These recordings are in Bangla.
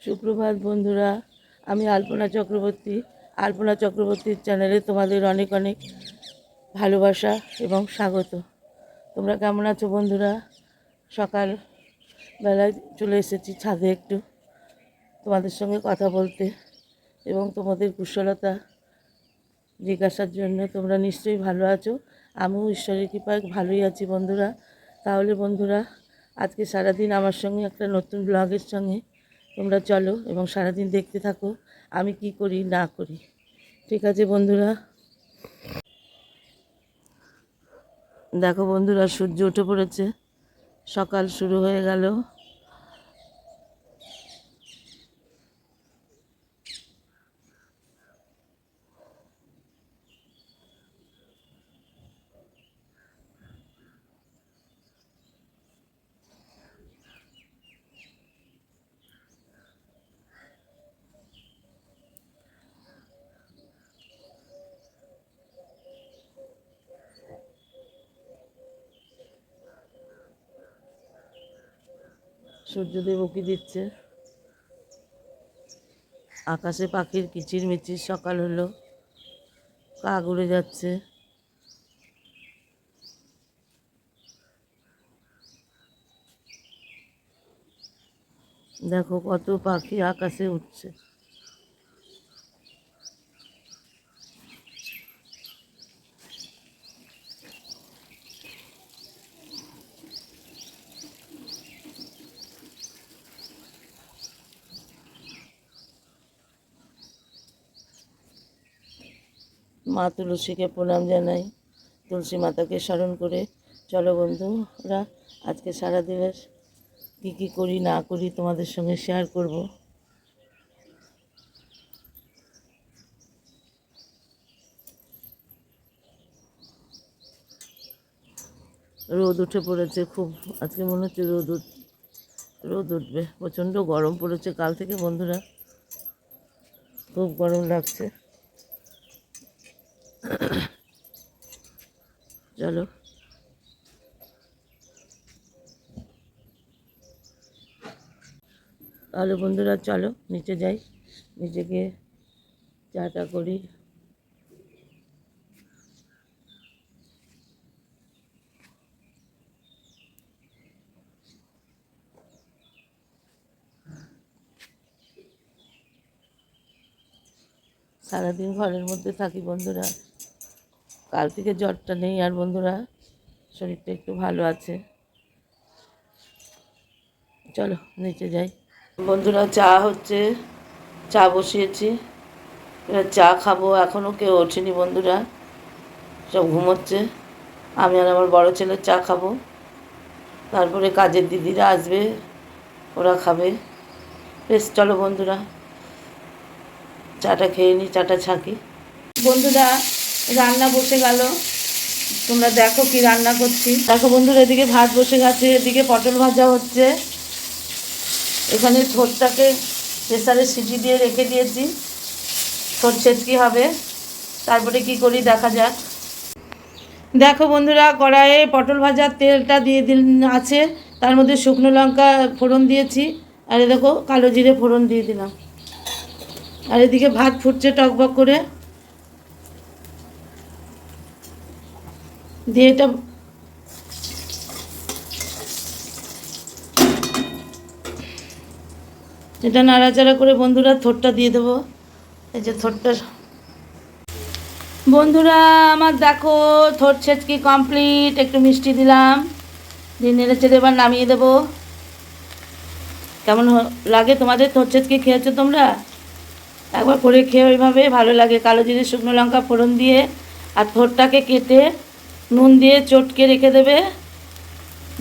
সুপ্রভাত বন্ধুরা, আমি আলপনা চক্রবর্তী। আলপনা চক্রবর্তীর চ্যানেলে তোমাদের অনেক অনেক ভালোবাসা এবং স্বাগত। তোমরা কেমন আছো বন্ধুরা? সকাল বেলায় চলে এসেছি ছাদে একটু তোমাদের সঙ্গে কথা বলতে এবং তোমাদের কুশলতা জিজ্ঞাসার জন্য। তোমরা নিশ্চয়ই ভালো আছো, আমিও ঈশ্বরের কৃপায় ভালোই আছি বন্ধুরা। তাহলে বন্ধুরা, আজকে সারাদিন আমার সঙ্গে একটা নতুন ব্লগের সঙ্গে তোমরা চলো এবং সারাদিন দেখতে থাকো আমি কি করি না করি। ঠিক আছে বন্ধুরা? দেখো বন্ধুরা, সূর্য উঠে পড়েছে, সকাল শুরু হয়ে গেল। সূর্যদেব উঁকি দিচ্ছে, আকাশে পাখির কিচিরমিচির। সকাল হলো, কাক উড়ে যাচ্ছে। দেখো কত পাখি আকাশে উঠছে। মা তুলসীকে প্রণাম জানাই, তুলসী মাতাকে স্মরণ করে চলো বন্ধুরা, আজকে সারাদিনের কী কী করি না করি তোমাদের সঙ্গে শেয়ার করব। রোদ উঠে পড়েছে খুব, আজকে মনে হচ্ছে রোদ উঠবে। প্রচণ্ড গরম পড়েছে কাল থেকে বন্ধুরা, খুব গরম লাগছে। চলো তাহলে বন্ধুরা, চলো নিচে যাই, নিচে গিয়ে চাটা করি। সারাদিন ঘরের মধ্যে থাকি বন্ধুরা, কাল থেকে জ্বরটা নেই আর বন্ধুরা, শরীরটা একটু ভালো আছে। চলো নিচে যাই বন্ধুরা। চা হচ্ছে, চা বসিয়েছি, এবার চা খাবো। এখনও কেউ ওঠেনি বন্ধুরা, সব ঘুমোচ্ছে। আমি আর আমার বড় ছেলে চা খাবো, তারপরে কাজের দিদিরা আসবে, ওরা খাবে। বেশ চলো বন্ধুরা, চাটা খেয়ে নিই, চাটা ছাঁকি। বন্ধুরা, রান্না বসে গেল, তোমরা দেখো কি রান্না করছি। দেখো বন্ধুরা, এদিকে ভাত বসে গেছে, এদিকে পটল ভাজা হচ্ছে। এখানে ঠোঁটটাকে প্রেসারে সিটি দিয়ে রেখে দিয়েছি, ঠোঁট ছেঁচকি হবে, তারপরে কি করি দেখা যাক। দেখো বন্ধুরা, কড়াইয়ে পটল ভাজার তেলটা দিয়ে আছে, তার মধ্যে শুকনো লঙ্কা ফোড়ন দিয়েছি, আর দেখো কালো জিরে ফোড়ন দিয়ে দিলাম। আর এদিকে ভাত ফুটছে টকবক করে, দিয়ে এটা নাড়াচাড়া করে বন্ধুরা থোড়টা দিয়ে দেবো। এই যে থোড়টা বন্ধুরা আমার, দেখো থোড় ছেঁচকি কমপ্লিট। একটু মিষ্টি দিলাম, দিয়ে নেড়ে চেড়ে এবার নামিয়ে দেবো। কেমন লাগে তোমাদের থোড় ছেঁচকি? খেয়েছো তোমরা? একবার করে খেয়ে, ওইভাবে ভালো লাগে। কালো জিরে শুকনো লঙ্কা ফোড়ন দিয়ে আর থোড়টাকে কেটে নুন দিয়ে চটকে রেখে দেবে,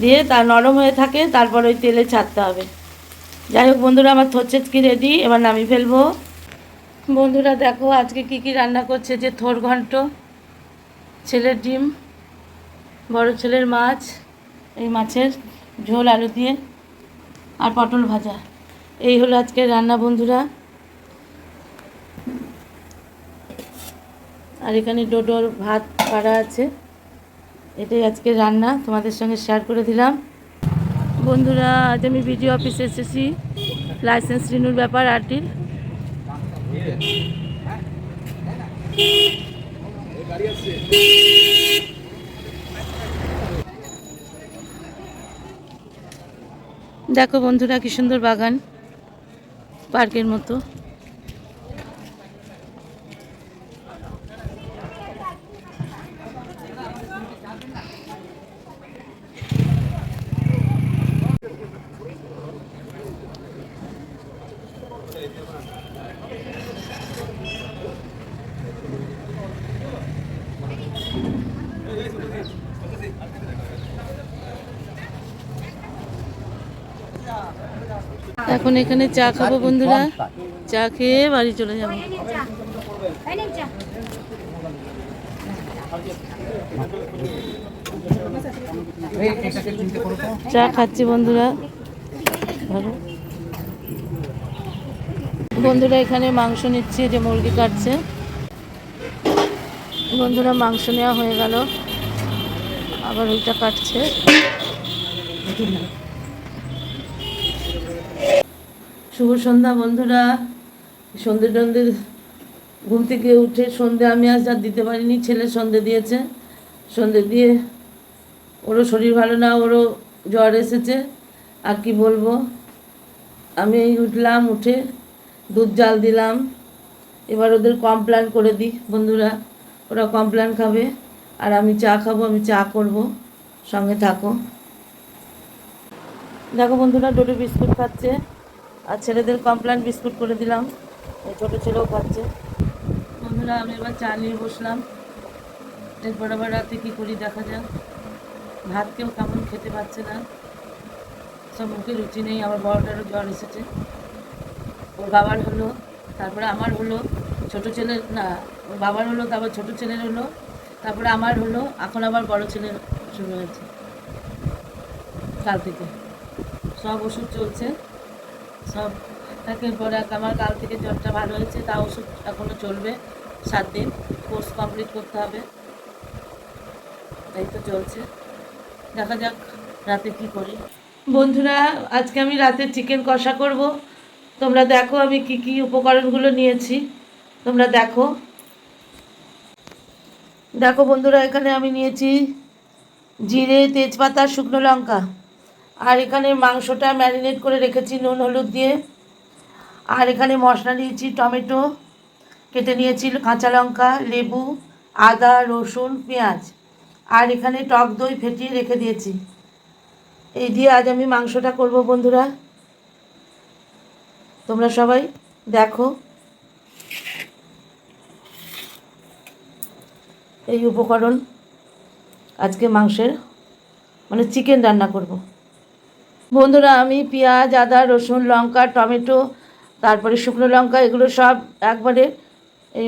দিয়ে তার নরম হয়ে থাকে, তারপর ওই তেলে ছাড়তে হবে। যাই হোক বন্ধুরা, আমার থোড় ছেঁচকি রেডি, এবার নামিয়ে ফেলবো। বন্ধুরা দেখো আজকে কি কি রান্না করছে, যে থোড় ঘন্ট, ছেলের ডিম, বড় ছেলের মাছ, এই মাছের ঝোল আলু দিয়ে, আর পটল ভাজা। এই হলো আজকে রান্না বন্ধুরা। আর এখানে ডোডোর ভাত পাড়া আছে। এটাই আজকে রান্না, তোমাদের সঙ্গে শেয়ার করে দিলাম বন্ধুরা। আজ আমি ভিডিও অফিসে এসেছি, লাইসেন্স রিনিউর ব্যাপার আরটির। দেখো বন্ধুরা কি সুন্দর বাগান, পার্কের মতো। এখন এখানে চা খাবো বন্ধুরা, চা খেয়ে বাড়ি চলে যাবো। চা খাচ্ছি বন্ধুরা। বন্ধুরা এখানে মাংস নিচ্ছে, যে মুরগি কাটছে। বন্ধুরা মাংস নেওয়া হয়ে গেল, আবার ওইটা কাটছে। শুভ সন্ধ্যা বন্ধুরা। সন্ধে টন্ধে ঘুম থেকে উঠে সন্ধে আমি আজ আর দিতে পারিনি, ছেলে সন্ধে দিয়েছে। সন্ধে দিয়ে ওরও শরীর ভালো না, ওরও জ্বর এসেছে। আর কি বলবো, আমি উঠলাম, উঠে দুধ জাল দিলাম। এবার ওদের কমপ্লেন করে দিই বন্ধুরা, ওরা কমপ্লেন খাবে আর আমি চা খাবো। আমি চা করব, সঙ্গে থাকো। দেখো বন্ধুরা ডোডো বিস্কুট খাচ্ছে, আর ছেলেদের কমপ্লেন বিস্কুট করে দিলাম, এই ছোটো ছেলেও খাচ্ছে। বন্ধুরা আমি এবার চা নিয়ে বসলাম। এরপর আবার রাতে কী করি দেখা যাক। ভাত কেউ কেমন খেতে পাচ্ছে না, সব মুখে রুচি নেই। আমার বড়টারও জ্বর এসেছে, ওর বাবার হলো, তারপরে আমার হলো, ছোটো ছেলের না, ওর বাবার হলো, তারপর ছোটো ছেলের হলো, তারপরে আমার হলো, এখন আবার বড় ছেলের শুরু হয়েছে কাল থেকে। সব ওষুধ চলছে, সব থাকার পরে আমার কাল থেকে জ্বরটা ভালো হয়েছে। তা ওষুধ এখনও চলবে 7 দিন, কোর্স কমপ্লিট করতে হবে। এই তো চলছে, দেখা যাক রাতে কি করি। বন্ধুরা আজকে আমি রাতে চিকেন কষা করব। তোমরা দেখো আমি কি কি উপকরণগুলো নিয়েছি, তোমরা দেখো। দেখো বন্ধুরা এখানে আমি নিয়েছি জিরে, তেজপাতা, শুকনো লঙ্কা। আর এখানে মাংসটা ম্যারিনেট করে রেখেছি নুন হলুদ দিয়ে। আর এখানে মশলা নিয়েছি টমেটো কেটে নিয়েছি, কাঁচা লঙ্কা, লেবু, আদা, রসুন, পেঁয়াজ। আর এখানে টক দই ফেটিয়ে রেখে দিয়েছি। এই দিয়ে আজ আমি মাংসটা করব বন্ধুরা, তোমরা সবাই দেখো। এই উপকরণ আজকে মাংসের মানে চিকেন রান্না করব। বন্ধুরা আমি পেঁয়াজ, আদা, রসুন, লঙ্কা, টমেটো, তারপরে শুকনো লঙ্কা, এগুলো সব একবারে এই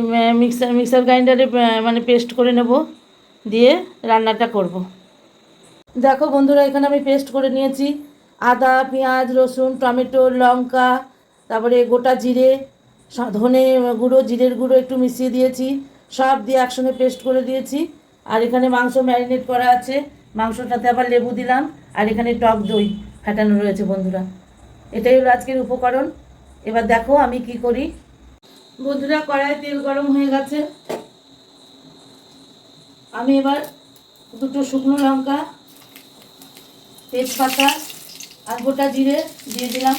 মিক্সার গ্রাইন্ডারে মানে পেস্ট করে নেব, দিয়ে রান্নাটা করব। দেখো বন্ধুরা এখানে আমি পেস্ট করে নিয়েছি আদা, পেঁয়াজ, রসুন, টমেটো, লঙ্কা, তারপরে গোটা জিরে, ধনে গুঁড়ো, জিরের গুঁড়ো একটু মিশিয়ে দিয়েছি, সব দিয়ে একসঙ্গে পেস্ট করে দিয়েছি। আর এখানে মাংস ম্যারিনেট করা আছে, মাংসটাতে আবার লেবু দিলাম। আর এখানে টক দই ফাটানো রয়েছে বন্ধুরা। এটাই হলো আজকের উপকরণ। এবার দেখো আমি কি করি। বন্ধুরা কড়াই তেল গরম হয়ে গেছে, আমি এবার দুটো শুকনো লঙ্কা, তেজপাতা আর গোটা জিরে দিয়ে দিলাম।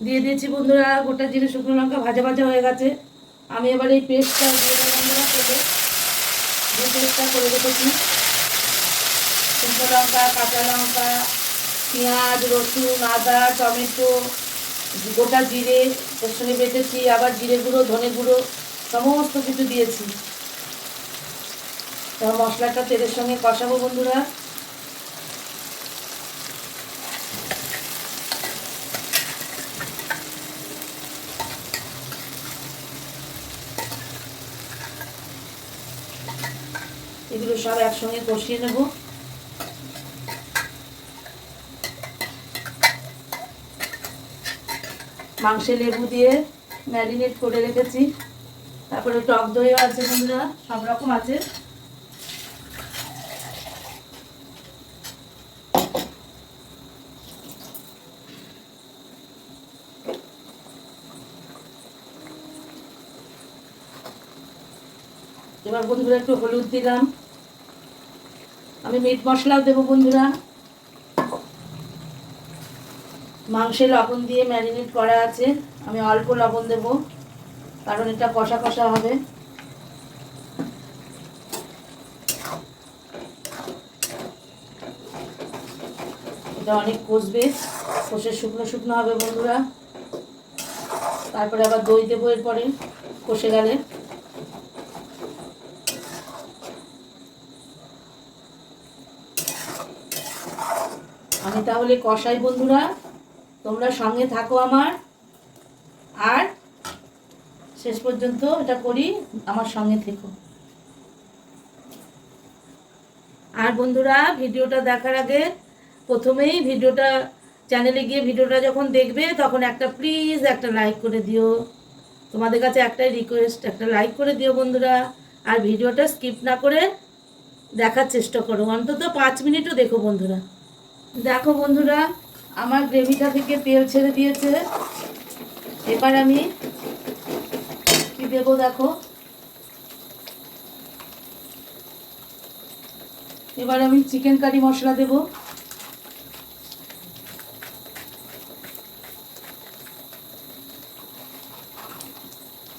দিয়ে দিয়েছি বন্ধুরা গোটা জিরে, শুকনো লঙ্কা ভাজা ভাজা হয়ে গেছে। আমি এবার এই পেস্টটা দিয়ে দেবো বন্ধুরা, তেলে যে পেস্টটা করে রেখেছি, শুকনো লঙ্কা, কাঁচা লঙ্কা, পেঁয়াজ, রসুন, আদা, টমেটো, গোটা জিরে এর সঙ্গে বেটেছি, আবার জিরে গুঁড়ো, ধনে গুঁড়ো সমস্ত কিছু দিয়েছি। এবার মশলাটা তেলের সঙ্গে কষাবো বন্ধুরা। এগুলো সব একসঙ্গে কষিয়ে নেব। মাংসে লেবু দিয়ে ম্যারিনেট করে রেখেছি। তারপরে টক দইও আছে বন্ধুরা, সব রকম আছে। এবার বন্ধুরা একটু হলুদ দিলাম, আমি মিট মশলাও দেবো বন্ধুরা। মাংসে লবণ দিয়ে ম্যারিনেট করা আছে, আমি অল্প লবণ দেব কারণ এটা কষা কষা হবে। এটা অনেক কষবে, কষে শুকনো শুকনো হবে বন্ধুরা। তারপরে আবার দই দেবো এরপরে কষে গেলে। আমি তাহলে কষাই বন্ধুরা, তোমরা সঙ্গে থাকো আমার, আর শেষ পর্যন্ত এটা করি, আমার সঙ্গে থেকো। আর বন্ধুরা ভিডিওটা দেখার আগে প্রথমেই ভিডিওটা চ্যানেলে গিয়ে ভিডিওটা যখন দেখবে তখন একটা প্লিজ একটা লাইক করে দিও। তোমাদের কাছে একটাই রিকোয়েস্ট, একটা লাইক করে দিও বন্ধুরা। আর ভিডিওটা স্কিপ না করে দেখার চেষ্টা করো, অন্তত 5 মিনিটও দেখো বন্ধুরা। দেখো বন্ধুরা আমার গ্রেভিটা থেকে তেল ছেড়ে দিয়েছে। এবার আমি কি দেবো দেখো, এবার আমি চিকেন কারি মশলা দেব।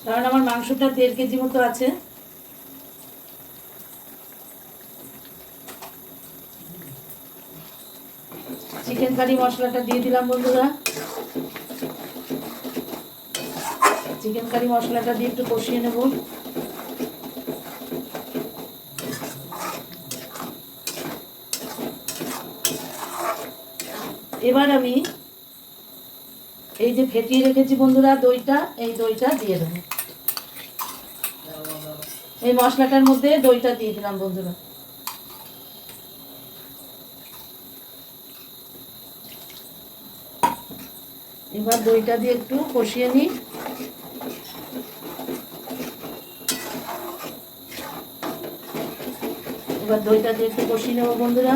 কারণ আমার মাংসটা 1.5 কেজি মতো আছে। চিকেন কারি মশলাটা দিয়ে দিলাম বন্ধুরা। চিকেন কারি মশলাটা দিয়ে একটু কষিয়ে নেব। এবার আমি এই যে ফেটিয়ে রেখেছি বন্ধুরা দইটা, এই দইটা দিয়ে দেবো। এই মশলাটার মধ্যে দইটা দিয়ে দিলাম বন্ধুরা। এবার দইটা দিয়ে একটু কষিয়ে নিই। এবার দইটা দিয়ে একটু কষিয়ে নেবো বন্ধুরা।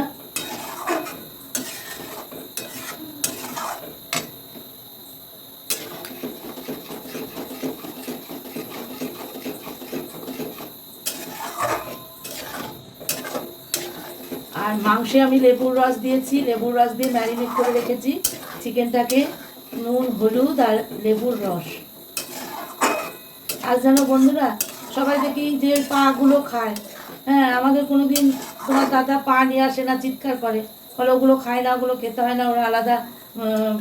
আর মাংসে আমি লেবুর রস দিয়েছি, লেবুর রস দিয়ে ম্যারিনেট করে রেখেছি চিকেনটাকে, নুন হলুদ আর লেবুর রস। আর জানো বন্ধুরা সবাই দেখি যে পাগুলো খায়, হ্যাঁ আমাদের কোনোদিন তোমার দাদা পা নিয়ে আসে না, চিৎকার করে, বলে ওগুলো খায় না, ওগুলো খেতে হয় না, ওরা আলাদা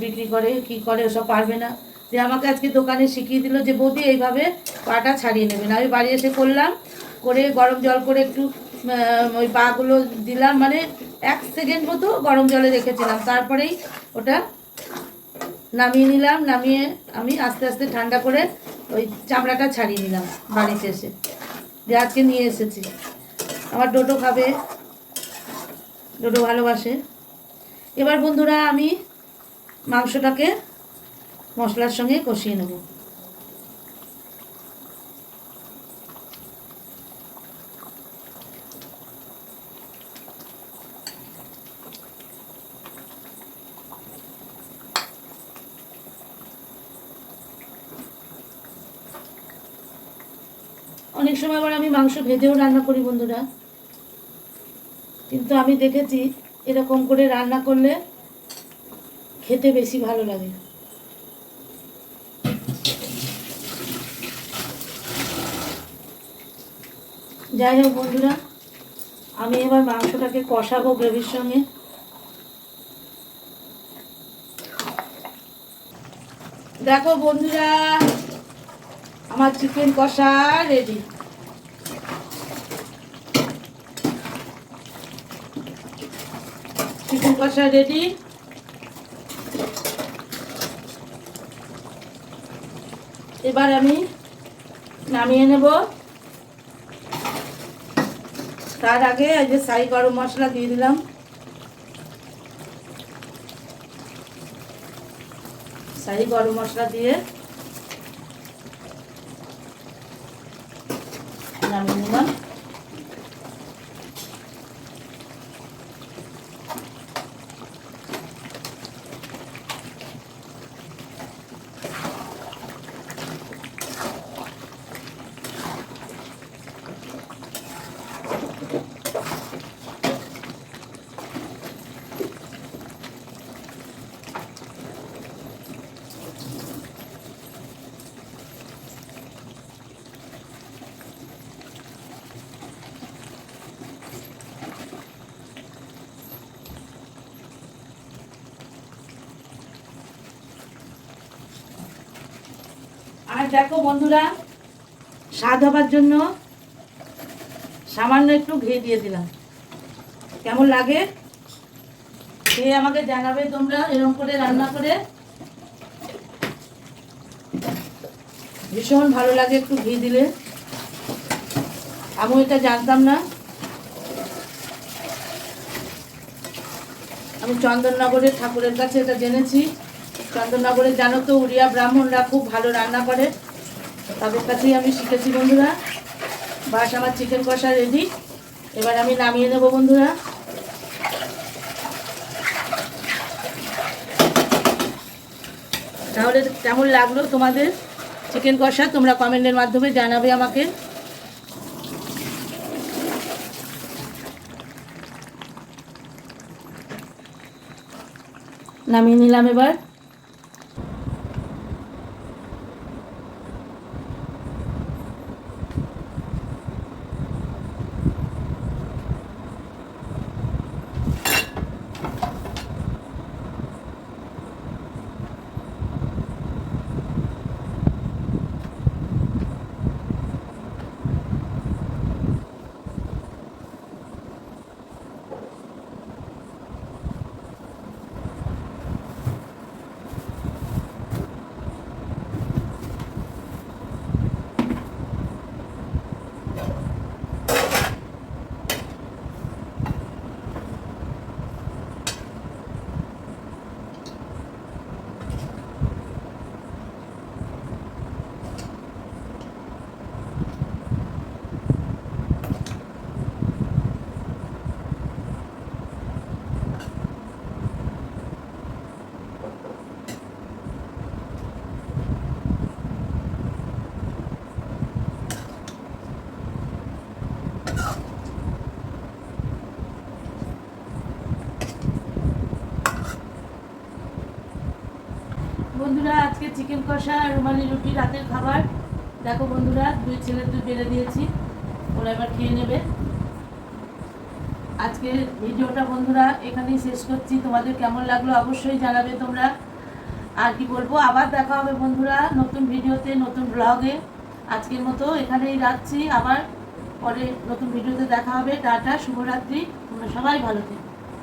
বিক্রি করে কি করে, ওসব পারবে না। যে আমাকে আজকে দোকানে শিখিয়ে দিল যে বৌদি এইভাবে পাটা ছাড়িয়ে নেবেন। আমি বাড়ি এসে করলাম, করে গরম জল করে একটু ওই পাগুলো দিলাম, মানে 1 সেকেন্ড মতো গরম জলে রেখেছিলাম, তারপরেই ওটা নামিয়ে নিলাম। নামিয়ে আমি আস্তে আস্তে ঠান্ডা করে ওই চামড়াটা ছাড়িয়ে নিলাম বাড়িতে এসে, যে আজকে নিয়ে এসেছি। আমার ডোডো খাবে, ডোডো ভালোবাসে। এবার বন্ধুরা আমি মাংসটাকে মশলার সঙ্গে কষিয়ে নেব। অনেক সময় আবার আমি মাংস ভেজেও রান্না করি বন্ধুরা, কিন্তু আমি দেখেছি এরকম করে রান্না করলে খেতে বেশি ভালো লাগে। যাই হোক বন্ধুরা, আমি এবার মাংসটাকে কষাবো গ্রেভির সঙ্গে। দেখো বন্ধুরা আমার চিকেন কষা রেডি। চিকেন কষা রেডি। এবার আমি নামিয়ে নেব। তার আগে এই যে সাই গরম মশলা দিয়ে দিলাম। শাহি গরম মশলা দিয়ে নামিয়ে নিলাম। আর দেখো বন্ধুরা, স্বাদ হবার জন্য সামান্য একটু ঘি দিয়ে দিলাম। কেমন লাগে খেয়ে আমাকে জানাবে তোমরা এরকম করে রান্না করে। ভীষণ ভালো লাগে একটু ঘি দিলে। আমি এটা জানতাম না। আমি চন্দননগরের ঠাকুরের কাছে এটা জেনেছি। চন্দননগরে জানো তো উড়িয়া ব্রাহ্মণরা খুব ভালো রান্না করে, তাদের কাছেই আমি শিখেছি বন্ধুরা। বাস আমার চিকেন কষা রেডি। এবার আমি নামিয়ে নেব বন্ধুরা। তাহলে কেমন লাগলো তোমাদের চিকেন কষা তোমরা কমেন্টের মাধ্যমে জানাবে আমাকে। নামিয়ে নিলাম এবার। বন্ধুরা আজকে চিকেন কষা আর রুমালি রুটি রাতের খাবার। দেখো বন্ধুরা, দুই ছেলে দুধ বেড়ে দিয়েছি, ওরা এবার খেয়ে নেবে। আজকের ভিডিওটা বন্ধুরা এখানেই শেষ করছি। তোমাদের কেমন লাগলো অবশ্যই জানাবে তোমরা। আর কি বলবো, আবার দেখা হবে বন্ধুরা নতুন ভিডিওতে, নতুন ব্লগে। আজকের মতো এখানেই রাখছি, আবার পরে নতুন ভিডিওতে দেখা হবে। টাটা, শুভরাত্রি, তোমরা সবাই ভালো থেকো।